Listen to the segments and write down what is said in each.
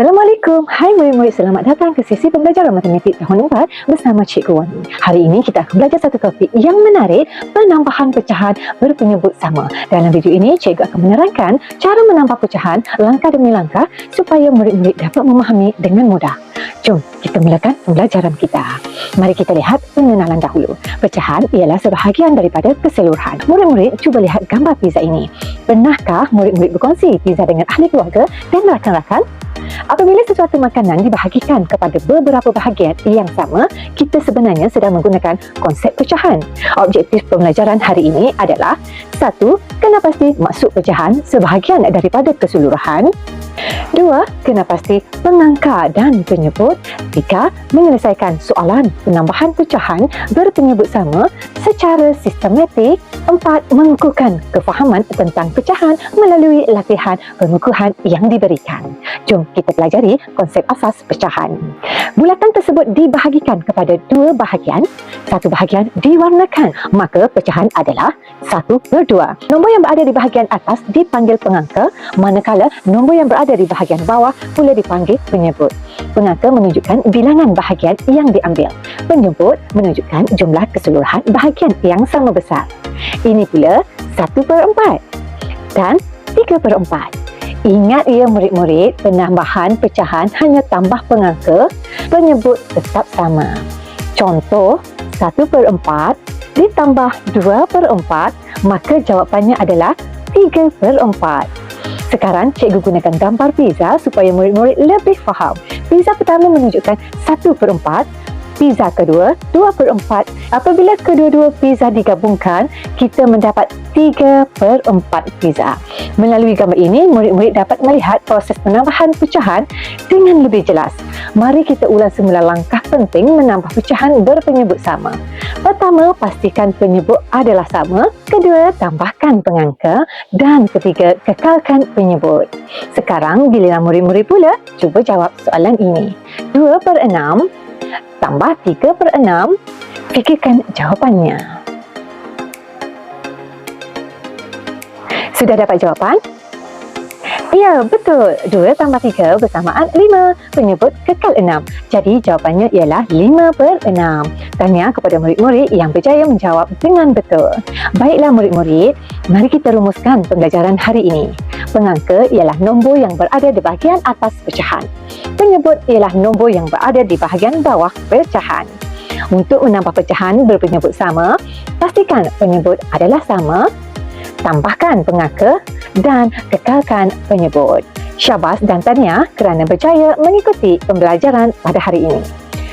Assalamualaikum. Hai murid-murid, selamat datang ke sesi pembelajaran matematik tahun 4 bersama Cikgu Wani. Hari ini kita akan belajar satu topik yang menarik, penambahan pecahan berpenyebut sama. Dalam video ini, Cikgu akan menerangkan cara menambah pecahan langkah demi langkah supaya murid-murid dapat memahami dengan mudah. Jom kita mulakan pembelajaran kita. Mari kita lihat pengenalan dahulu. Pecahan ialah sebahagian daripada keseluruhan. Murid-murid, cuba lihat gambar pizza ini. Pernahkah murid-murid berkongsi pizza dengan ahli keluarga dan rakan-rakan? Apabila sesuatu makanan dibahagikan kepada beberapa bahagian yang sama, kita sebenarnya sedang menggunakan konsep pecahan. Objektif pembelajaran hari ini adalah: 1. Kena pasti maksud pecahan sebahagian daripada keseluruhan. 2. Kena pasti pengangka dan penyebut. 3. Menyelesaikan soalan penambahan pecahan berpenyebut sama secara sistematik. 4. Mengukuhkan kefahaman tentang pecahan melalui latihan pengukuhan yang diberikan. Jom kita pelajari konsep asas pecahan. Bulatan tersebut dibahagikan kepada dua bahagian. Satu bahagian diwarnakan, maka pecahan adalah 1/2. Nombor yang berada di bahagian atas dipanggil pengangka, manakala nombor yang berada di bahagian bawah pula dipanggil penyebut. Pengangka menunjukkan bilangan bahagian yang diambil. Penyebut menunjukkan jumlah keseluruhan bahagian yang sama besar. Ini pula 1/4 dan 3/4. Ingat ya murid-murid, penambahan pecahan hanya tambah pengangka, penyebut tetap sama. Contoh, 1/4 ditambah 2/4, maka jawapannya adalah 3/4. Sekarang cikgu gunakan gambar pizza supaya murid-murid lebih faham. Pizza pertama menunjukkan 1/4, pizza kedua 2/4. Apabila kedua-dua pizza digabungkan, kita mendapat 3/4 pizza. Melalui gambar ini, murid-murid dapat melihat proses penambahan pecahan dengan lebih jelas. Mari kita ulang semula langkah penting menambah pecahan berpenyebut sama. Pertama, pastikan penyebut adalah sama. Kedua, tambahkan pengangka. Dan ketiga, kekalkan penyebut. Sekarang giliran murid-murid pula cuba jawab soalan ini. 2/6 tambah 3/6, fikirkan jawapannya. Sudah dapat jawapan? Ya, betul. 2 tambah 3 bersamaan 5. Penyebut kekal 6. Jadi jawapannya ialah 5/6. Tahniah kepada murid-murid yang berjaya menjawab dengan betul. Baiklah murid-murid, mari kita rumuskan pembelajaran hari ini. Pengangka ialah nombor yang berada di bahagian atas pecahan. Penyebut ialah nombor yang berada di bahagian bawah pecahan. Untuk menambah pecahan berpenyebut sama, pastikan penyebut adalah sama, tambahkan pengangka dan kekalkan penyebut. Syabas dan tahniah kerana berjaya mengikuti pembelajaran pada hari ini.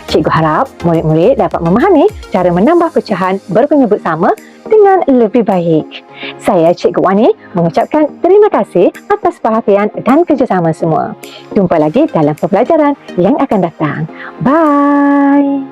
Cikgu harap murid-murid dapat memahami cara menambah pecahan berpenyebut sama dengan lebih baik. Saya Cikgu Wani mengucapkan terima kasih atas perhatian dan kerjasama semua. Jumpa lagi dalam pembelajaran yang akan datang. Bye!